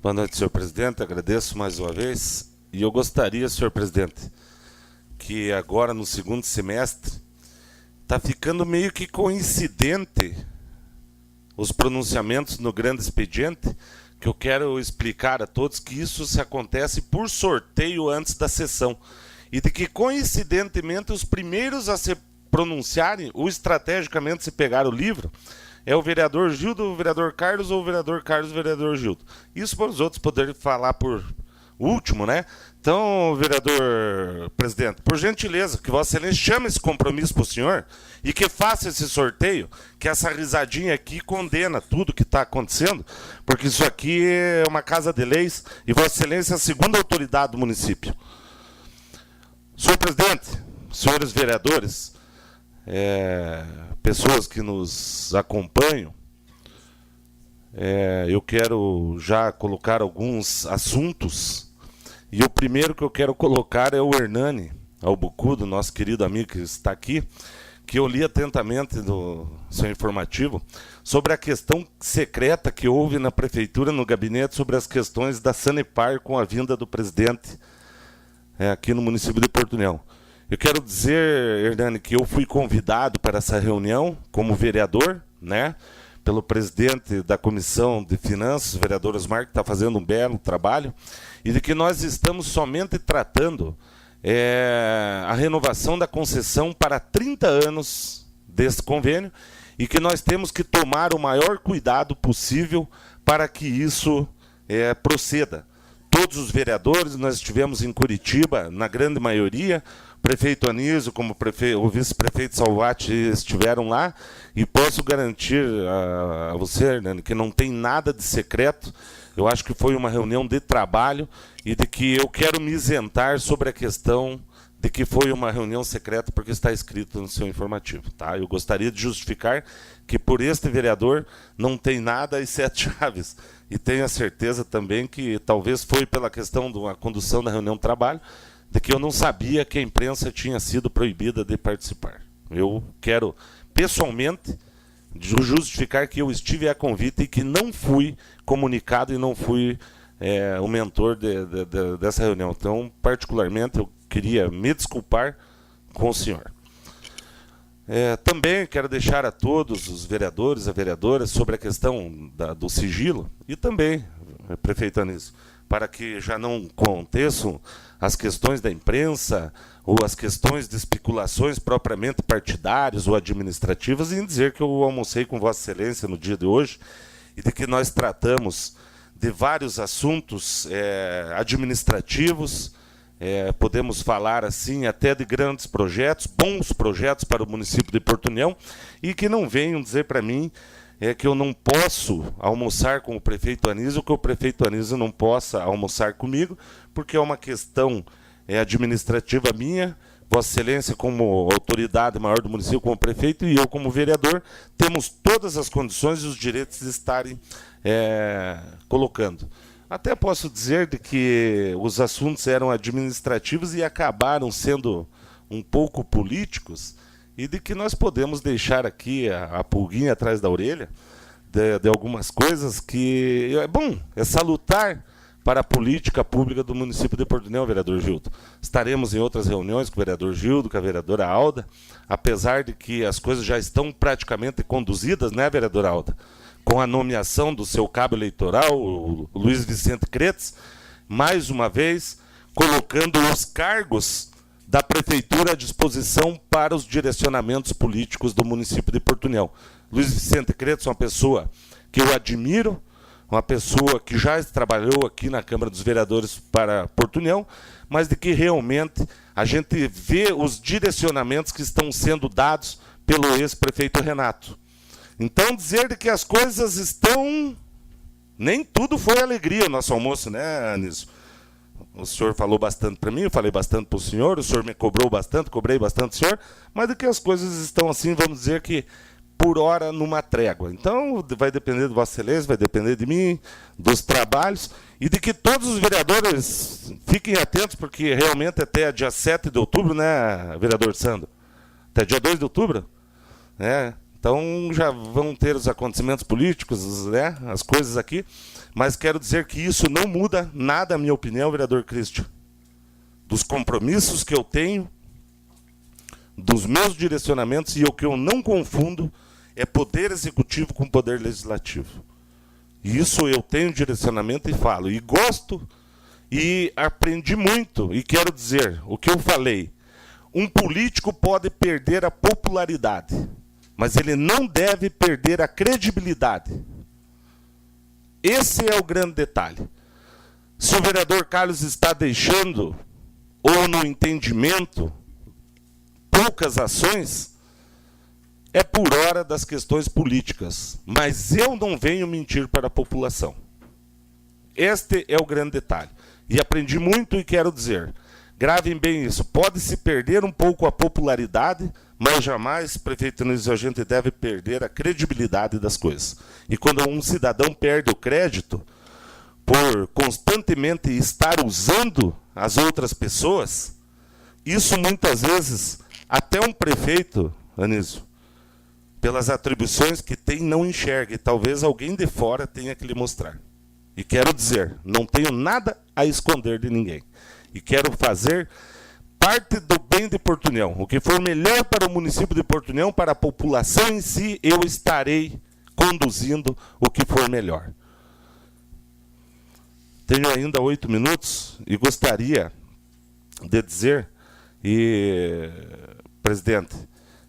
Boa noite, senhor presidente. Agradeço mais uma vez. E eu gostaria, senhor presidente, que agora no segundo semestre está ficando meio que coincidente os pronunciamentos no grande expediente, que eu quero explicar a todos que isso se acontece por sorteio antes da sessão. E de que, coincidentemente, os primeiros a se pronunciarem, ou estrategicamente se pegar o livro, é o vereador Gildo, o vereador Carlos, ou o vereador Carlos, o vereador Gildo. Isso para os outros poderem falar por último, né? Então, vereador presidente, por gentileza, que Vossa Excelência chame esse compromisso para o senhor e que faça esse sorteio, que essa risadinha aqui condena tudo que está acontecendo, porque isso aqui é uma casa de leis e Vossa Excelência é a segunda autoridade do município. Senhor presidente, senhores vereadores, pessoas que nos acompanham, eu quero já colocar alguns assuntos, e o primeiro que eu quero colocar é o Hernani Albucudo, nosso querido amigo que está aqui, que eu li atentamente no seu informativo, sobre a questão secreta que houve na prefeitura, no gabinete, sobre as questões da Sanepar com a vinda do presidente aqui no município de Porto União. Eu quero dizer, Hernani, que eu fui convidado para essa reunião como vereador, né, pelo presidente da Comissão de Finanças, o vereador Osmar, que está fazendo um belo trabalho, e de que nós estamos somente tratando a renovação da concessão para 30 anos desse convênio, e que nós temos que tomar o maior cuidado possível para que isso proceda. Todos os vereadores, nós estivemos em Curitiba, na grande maioria, o prefeito Anísio, como o vice-prefeito Salvati estiveram lá, e posso garantir a você, Hernani, que não tem nada de secreto. Eu acho que foi uma reunião de trabalho e de que eu quero me isentar sobre a questão de que foi uma reunião secreta, porque está escrito no seu informativo. Tá? Eu gostaria de justificar que por este vereador não tem nada às 7 chaves. E tenho a certeza também que talvez foi pela questão da condução da reunião de trabalho, de que eu não sabia que a imprensa tinha sido proibida de participar. Eu quero, pessoalmente, justificar que eu estive a convite e que não fui comunicado e não fui o mentor dessa reunião. Então, particularmente, eu queria me desculpar com o senhor. Também quero deixar a todos os vereadores, a vereadora, sobre a questão do sigilo, e também, prefeito Anísio, para que já não aconteçam as questões da imprensa ou as questões de especulações propriamente partidárias ou administrativas, em dizer que eu almocei com Vossa Excelência no dia de hoje e de que nós tratamos de vários assuntos administrativos, podemos falar assim até de grandes projetos, bons projetos para o município de Porto União, e que não venham dizer para mim que eu não posso almoçar com o prefeito Anísio, que o prefeito Anísio não possa almoçar comigo, porque é uma questão administrativa minha. Vossa Excelência, como autoridade maior do município, como prefeito, e eu, como vereador, temos todas as condições e os direitos de estarem colocando. Até posso dizer de que os assuntos eram administrativos e acabaram sendo um pouco políticos, e de que nós podemos deixar aqui a pulguinha atrás da orelha de algumas coisas que é salutar para a política pública do município de Porto União, vereador Gildo. Estaremos em outras reuniões com o vereador Gildo, com a vereadora Alda, apesar de que as coisas já estão praticamente conduzidas, né, vereadora Alda? Com a nomeação do seu cabo eleitoral, o Luiz Vicente Cretes, mais uma vez, colocando os cargos da prefeitura à disposição para os direcionamentos políticos do município de Porto União. Luiz Vicente Cretes é uma pessoa que eu admiro, uma pessoa que já trabalhou aqui na Câmara dos Vereadores para Porto União, mas de que realmente a gente vê os direcionamentos que estão sendo dados pelo ex-prefeito Renato. Então, dizer de que as coisas estão... Nem tudo foi alegria o nosso almoço, né, Anísio? O senhor falou bastante para mim, eu falei bastante para o senhor me cobrou bastante, cobrei bastante o senhor, mas de que as coisas estão assim, vamos dizer que por hora numa trégua. Então, vai depender de Vossa Excelência, vai depender de mim, dos trabalhos, e de que todos os vereadores fiquem atentos, porque realmente até dia 7 de outubro, né, vereador Sandro? Até dia 2 de outubro, né? Então já vão ter os acontecimentos políticos, né, as coisas aqui, mas quero dizer que isso não muda nada, a minha opinião, vereador Christian, dos compromissos que eu tenho, dos meus direcionamentos, e o que eu não confundo é poder executivo com poder legislativo. Isso eu tenho direcionamento e falo, e gosto, e aprendi muito, e quero dizer, o que eu falei, um político pode perder a popularidade, mas ele não deve perder a credibilidade. Esse é o grande detalhe. Se o vereador Carlos está deixando, ou no entendimento, poucas ações, é por hora das questões políticas. Mas eu não venho mentir para a população. Este é o grande detalhe. E aprendi muito e quero dizer, gravem bem isso, pode-se perder um pouco a popularidade, mas jamais, prefeito Anísio, a gente deve perder a credibilidade das coisas. E quando um cidadão perde o crédito, por constantemente estar usando as outras pessoas, isso muitas vezes, até um prefeito, Anísio, pelas atribuições que tem, não enxerga, e talvez alguém de fora tenha que lhe mostrar. E quero dizer, não tenho nada a esconder de ninguém. E quero fazer parte do bem de Porto União. O que for melhor para o município de Porto União, para a população em si, eu estarei conduzindo o que for melhor. Tenho ainda 8 minutos e gostaria de dizer, presidente,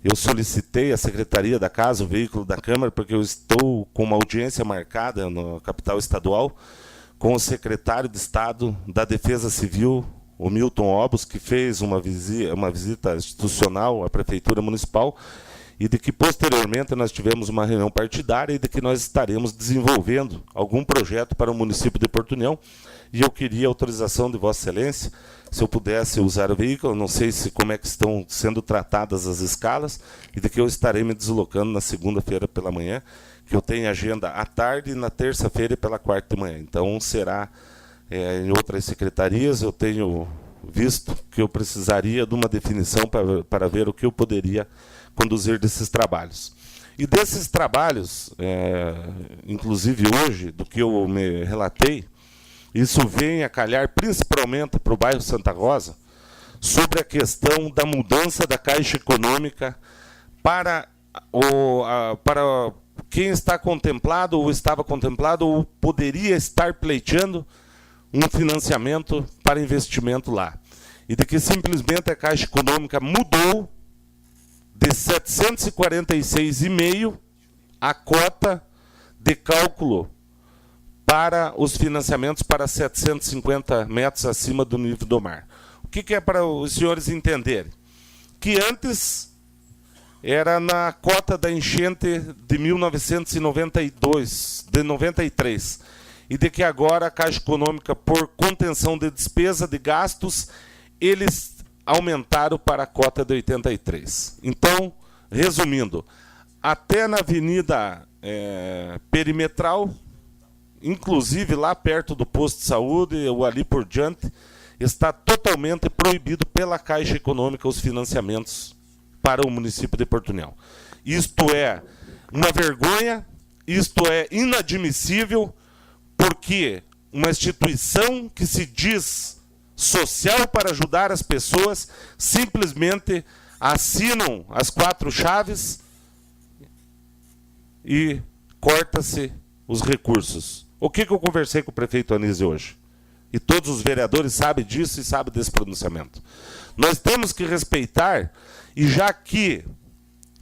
eu solicitei à Secretaria da Casa, o veículo da Câmara, porque eu estou com uma audiência marcada na capital estadual com o secretário de Estado da Defesa Civil, o Milton Obos, que fez uma visita institucional à Prefeitura Municipal, e de que posteriormente nós tivemos uma reunião partidária e de que nós estaremos desenvolvendo algum projeto para o município de Porto União. E eu queria a autorização de Vossa Excelência, se eu pudesse usar o veículo, não sei como é que estão sendo tratadas as escalas, e de que eu estarei me deslocando na segunda-feira pela manhã, que eu tenho agenda à tarde, e na terça-feira e pela quarta de manhã. Então será em outras secretarias. Eu tenho visto que eu precisaria de uma definição para ver o que eu poderia conduzir desses trabalhos. E desses trabalhos, inclusive hoje, do que eu me relatei, isso vem a calhar principalmente para o bairro Santa Rosa, sobre a questão da mudança da Caixa Econômica para quem está contemplado, ou estava contemplado, ou poderia estar pleiteando um financiamento para investimento lá. E de que simplesmente a Caixa Econômica mudou de 746,5 a cota de cálculo para os financiamentos para 750 metros acima do nível do mar. O que é para os senhores entenderem? Que antes era na cota da enchente de 1992, de 93, e de que agora a Caixa Econômica, por contenção de despesa, de gastos, eles aumentaram para a cota de 83. Então, resumindo, até na Avenida Perimetral, inclusive lá perto do posto de saúde, ou ali por diante, está totalmente proibido pela Caixa Econômica os financiamentos para o município de Porto União. Isto é uma vergonha, isto é inadmissível, porque uma instituição que se diz social para ajudar as pessoas, simplesmente assinam as 4 chaves e corta-se os recursos. O que eu conversei com o prefeito Anísio hoje? E todos os vereadores sabem disso e sabem desse pronunciamento. Nós temos que respeitar, e já que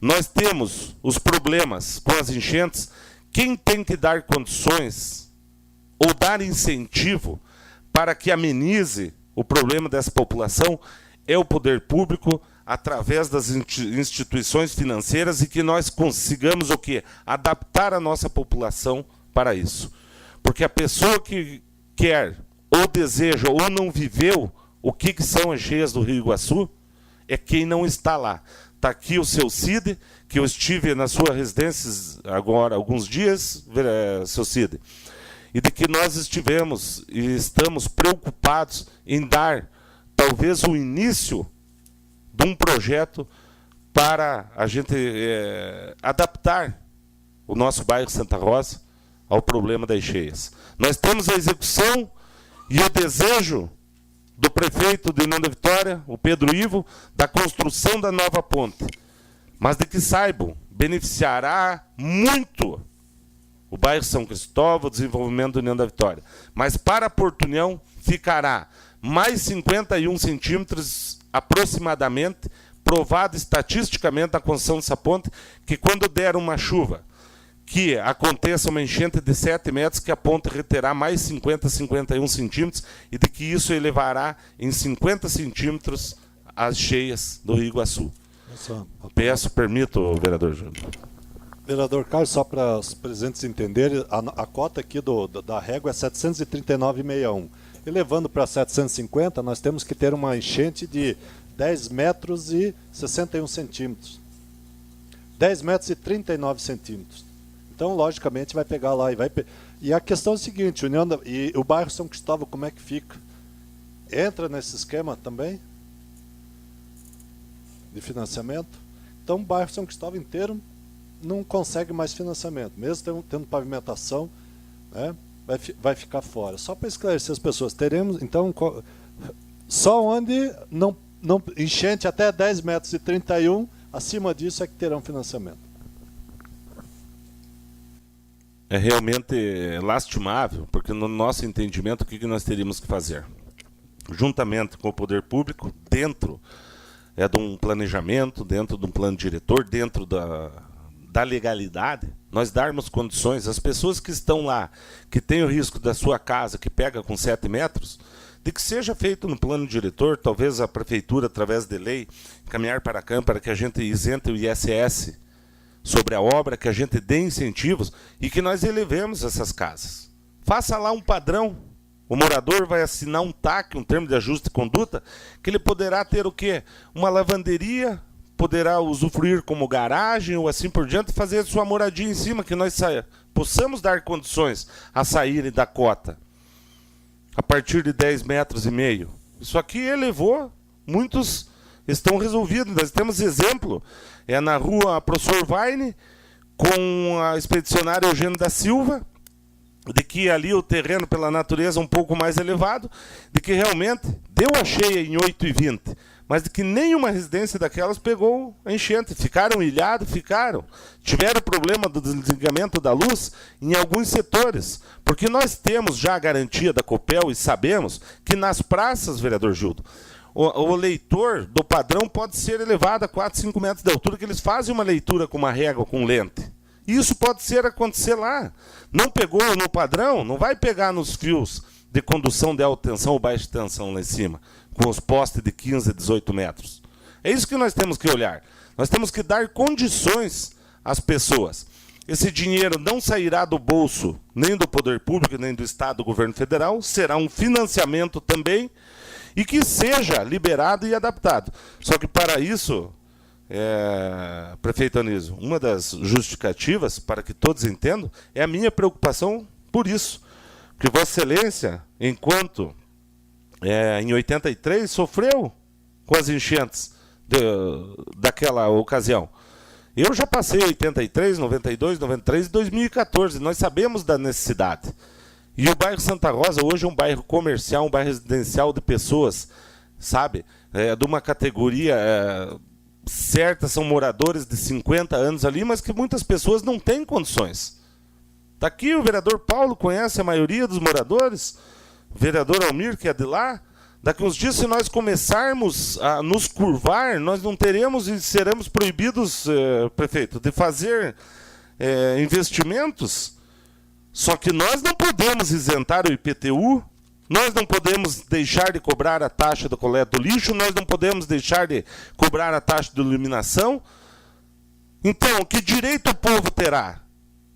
nós temos os problemas com as enchentes, quem tem que dar condições ou dar incentivo para que amenize o problema dessa população é o poder público, através das instituições financeiras, e que nós consigamos o quê? Adaptar a nossa população para isso. Porque a pessoa que quer, ou deseja, ou não viveu o que são as cheias do Rio Iguaçu, é quem não está lá. Está aqui o seu Cid, que eu estive na sua residência agora há alguns dias, seu Cid, e de que nós estivemos e estamos preocupados em dar talvez o início de um projeto para a gente adaptar o nosso bairro Santa Rosa ao problema das cheias. Nós temos a execução e o desejo do prefeito de União da Vitória, o Pedro Ivo, da construção da nova ponte. Mas de que saibam, beneficiará muito o bairro São Cristóvão, o desenvolvimento da União da Vitória. Mas para Porto União ficará mais 51 centímetros aproximadamente, provado estatisticamente a construção dessa ponte, que quando der uma chuva, que aconteça uma enchente de 7 metros, que a ponte reterá mais 50, 51 centímetros, e de que isso elevará em 50 centímetros as cheias do Rio Iguaçu. Peço, permito, vereador Júnior. Vereador Carlos, só para os presentes entenderem, a cota aqui da régua é 739,61. Elevando para 750, nós temos que ter uma enchente de 10 metros e 61 centímetros. 10 metros e 39 centímetros. Então, logicamente, vai pegar lá. E a questão é a seguinte, e o bairro São Cristóvão, como é que fica? Entra nesse esquema também? De financiamento? Então, o bairro São Cristóvão inteiro não consegue mais financiamento. Mesmo tendo pavimentação, né, vai ficar fora. Só para esclarecer as pessoas, teremos, então, só onde não enchente até 10 metros e 31, acima disso é que terão financiamento. É realmente lastimável, porque no nosso entendimento, o que nós teríamos que fazer? Juntamente com o poder público, dentro de um planejamento, dentro de um plano diretor, dentro da legalidade, nós darmos condições às pessoas que estão lá, que têm o risco da sua casa, que pega com 7 metros, de que seja feito no plano diretor, talvez a prefeitura, através de lei, caminhar para cá para que a gente isente o ISS sobre a obra, que a gente dê incentivos e que nós elevemos essas casas. Faça lá um padrão. O morador vai assinar um TAC, um termo de ajuste de conduta, que ele poderá ter o quê? Uma lavanderia, poderá usufruir como garagem ou assim por diante, fazer sua moradia em cima, que nós possamos dar condições a saírem da cota a partir de 10 metros e meio. Isso aqui elevou, muitos estão resolvidos. Nós temos exemplo, na rua Professor Vaine, com a expedicionária Eugênio da Silva, de que ali o terreno pela natureza é um pouco mais elevado, de que realmente deu a cheia em 8,20, mas de que nenhuma residência daquelas pegou a enchente, ficaram ilhados, tiveram problema do desligamento da luz em alguns setores, porque nós temos já a garantia da Copel e sabemos que nas praças, vereador Gildo, o leitor do padrão pode ser elevado a 4, 5 metros de altura, que eles fazem uma leitura com uma régua, com lente. Isso pode acontecer lá. Não pegou no padrão, não vai pegar nos fios de condução de alta tensão ou baixa tensão lá em cima, com os postes de 15 a 18 metros. É isso que nós temos que olhar. Nós temos que dar condições às pessoas. Esse dinheiro não sairá do bolso nem do poder público, nem do Estado, do governo federal, será um financiamento também, e que seja liberado e adaptado. Só que para isso, prefeito Anísio, uma das justificativas, para que todos entendam, é a minha preocupação por isso. Porque Vossa Excelência, enquanto em 83, sofreu com as enchentes daquela ocasião. Eu já passei 83, 92, 93 e 2014, nós sabemos da necessidade. E o bairro Santa Rosa hoje é um bairro comercial, um bairro residencial de pessoas, sabe? De uma categoria certa, são moradores de 50 anos ali, mas que muitas pessoas não têm condições. Está aqui o vereador Paulo, conhece a maioria dos moradores, o vereador Almir, que é de lá. Daqui uns dias, se nós começarmos a nos curvar, nós não teremos e seremos proibidos, prefeito, de fazer investimentos. Só que nós não podemos isentar o IPTU, nós não podemos deixar de cobrar a taxa da coleta do lixo, nós não podemos deixar de cobrar a taxa de iluminação. Então, que direito o povo terá?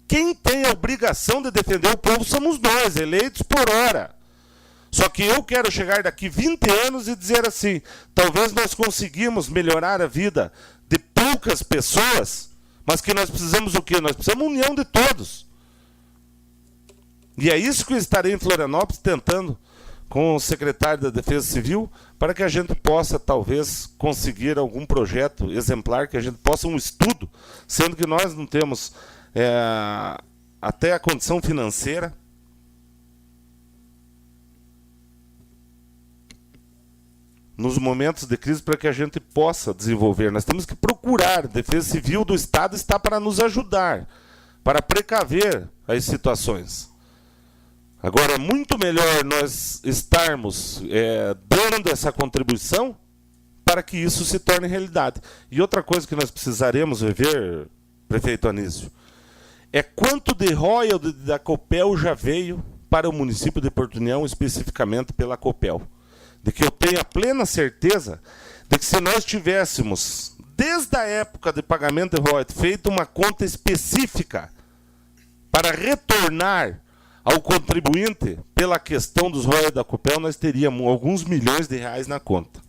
Quem tem a obrigação de defender o povo somos nós, eleitos por hora. Só que eu quero chegar daqui 20 anos e dizer assim, talvez nós conseguimos melhorar a vida de poucas pessoas, mas que nós precisamos o quê? Nós precisamos união de todos. E é isso que eu estarei em Florianópolis tentando com o secretário da Defesa Civil, para que a gente possa, talvez, conseguir algum projeto exemplar, que a gente possa um estudo, sendo que nós não temos até a condição financeira nos momentos de crise para que a gente possa desenvolver. Nós temos que procurar. A Defesa Civil do Estado está para nos ajudar, para precaver as situações. Agora, é muito melhor nós estarmos dando essa contribuição para que isso se torne realidade. E outra coisa que nós precisaremos rever, prefeito Anísio, é quanto de royalty da Copel já veio para o município de Porto União, especificamente pela Copel. De que eu tenho a plena certeza de que se nós tivéssemos, desde a época de pagamento de royalty, feito uma conta específica para retornar ao contribuinte pela questão dos royalties da Copel, nós teríamos alguns milhões de reais na conta.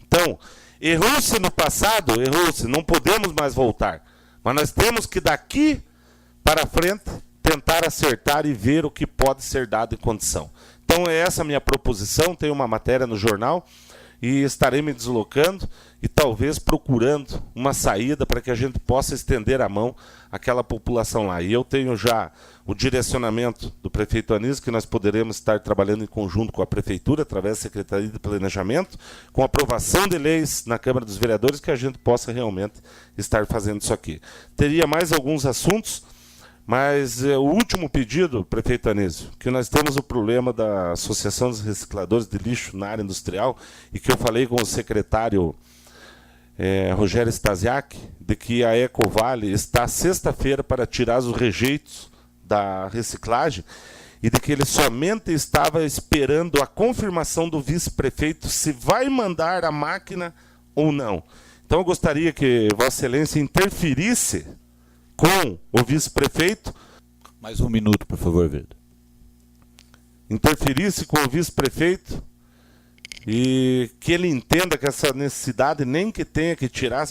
Então, errou-se no passado, errou-se, não podemos mais voltar. Mas nós temos que daqui para frente tentar acertar e ver o que pode ser dado em condição. Então é essa a minha proposição, tem uma matéria no jornal e estarei me deslocando e talvez procurando uma saída para que a gente possa estender a mão àquela população lá. E eu tenho já o direcionamento do prefeito Anísio, que nós poderemos estar trabalhando em conjunto com a Prefeitura, através da Secretaria de Planejamento, com aprovação de leis na Câmara dos Vereadores, que a gente possa realmente estar fazendo isso aqui. Teria mais alguns assuntos, mas o último pedido, prefeito Anísio, que nós temos o problema da Associação dos Recicladores de Lixo na área industrial, e que eu falei com o secretário Rogério Stasiak, de que a Ecovale está sexta-feira para tirar os rejeitos da reciclagem, e de que ele somente estava esperando a confirmação do vice-prefeito se vai mandar a máquina ou não. Então eu gostaria que Vossa Excelência interferisse com o vice-prefeito. Mais um minuto, por favor, vereador. Interferisse com o vice-prefeito e que ele entenda que essa necessidade nem que tenha que tirar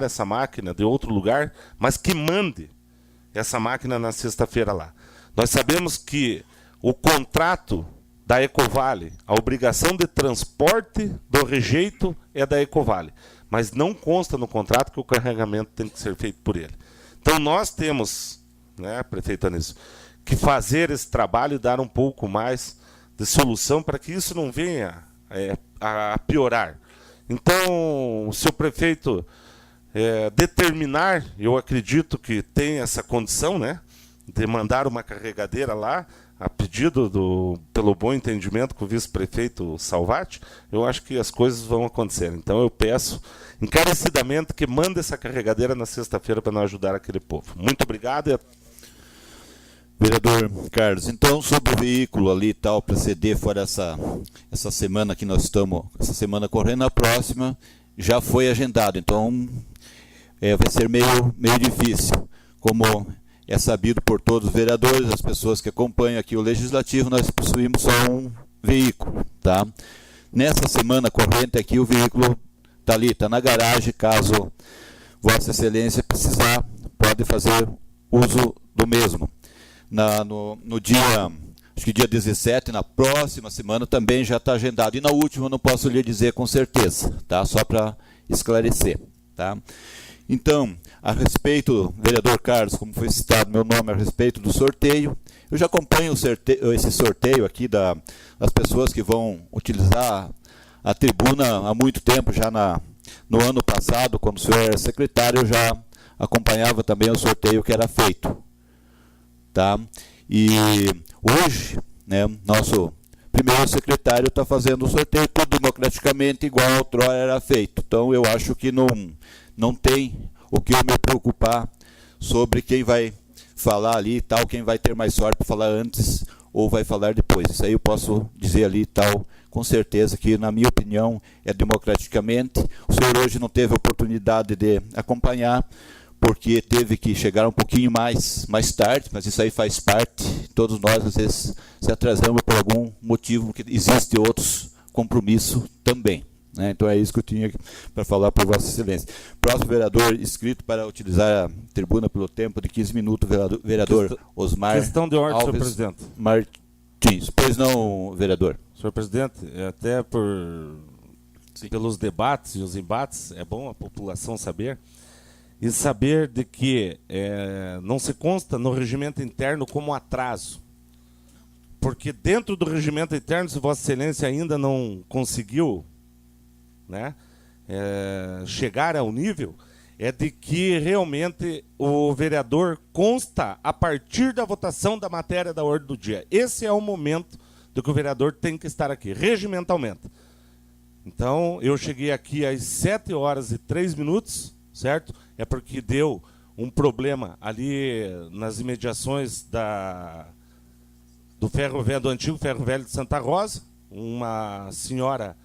essa máquina de outro lugar, mas que mande essa máquina na sexta-feira lá. Nós sabemos que o contrato da Ecovale, a obrigação de transporte do rejeito é da Ecovale, mas não consta no contrato que o carregamento tem que ser feito por ele. Então nós temos, prefeito Anísio, que fazer esse trabalho e dar um pouco mais de solução para que isso não venha a piorar. Então, se o prefeito determinar, eu acredito que tem essa condição, de mandar uma carregadeira lá, a pedido pelo bom entendimento com o vice-prefeito Salvati, eu acho que as coisas vão acontecer. Então eu peço encarecidamente que mande essa carregadeira na sexta-feira para nós ajudar aquele povo. Muito obrigado. Vereador Carlos, então sobre o veículo ali e tal, para ceder fora essa semana que nós estamos, essa semana correndo, a próxima já foi agendado, então vai ser meio difícil. Como é sabido por todos os vereadores, as pessoas que acompanham aqui o Legislativo, nós possuímos só um veículo, tá? Nessa semana corrente aqui, o veículo está ali, está na garagem, caso Vossa Excelência precisar, pode fazer uso do mesmo. No dia, acho que dia 17, na próxima semana, também já está agendado. E na última eu não posso lhe dizer com certeza, tá? Só para esclarecer, tá? Então, a respeito, vereador Carlos, como foi citado meu nome, a respeito do sorteio, eu já acompanho esse sorteio aqui das pessoas que vão utilizar a tribuna há muito tempo, já no ano passado, quando o senhor era secretário, eu já acompanhava também o sorteio que era feito. Tá? E hoje, nosso primeiro secretário está fazendo o sorteio tudo democraticamente, igual a outrora era feito. Então, eu acho que não tem o que eu me preocupar sobre quem vai falar ali e tal, quem vai ter mais sorte para falar antes ou vai falar depois. Isso aí eu posso dizer ali e tal, com certeza que, na minha opinião, é democraticamente. O senhor hoje não teve oportunidade de acompanhar, porque teve que chegar um pouquinho mais tarde, mas isso aí faz parte. Todos nós, às vezes, se atrasamos por algum motivo, porque existem outros compromissos também. Então é isso que eu tinha para falar por Vossa Excelência. Próximo vereador inscrito para utilizar a tribuna pelo tempo de 15 minutos, vereador Osmar Questão de ordem, Alves senhor presidente. Martins. Martins. Pois não, vereador? Senhor presidente, até pelos debates e os embates, é bom a população saber, e saber de que não se consta no regimento interno como atraso. Porque dentro do regimento interno, se Vossa Excelência ainda não conseguiu, né, chegar ao nível, é de que realmente o vereador consta a partir da votação da matéria da ordem do dia. Esse é o momento do que o vereador tem que estar aqui, regimentalmente. Então, eu cheguei aqui às 7h03, certo? É porque deu um problema ali nas imediações do antigo ferro velho de Santa Rosa. Uma senhora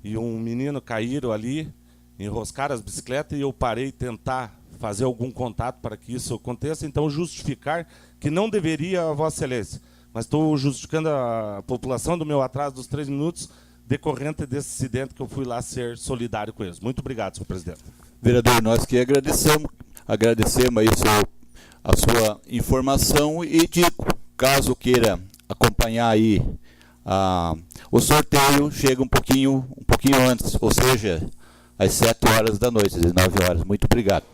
e um menino caíram ali, enroscaram as bicicletas, e eu parei tentar fazer algum contato para que isso aconteça. Então, justificar que não deveria a Vossa Excelência, mas estou justificando a população do meu atraso dos 3 minutos decorrente desse acidente que eu fui lá ser solidário com eles. Muito obrigado, senhor presidente. Vereador, nós que agradecemos aí a sua informação, e digo, caso queira acompanhar aí o sorteio, chega um pouquinho antes, ou seja, às 7h da noite, às 19h. Muito obrigado.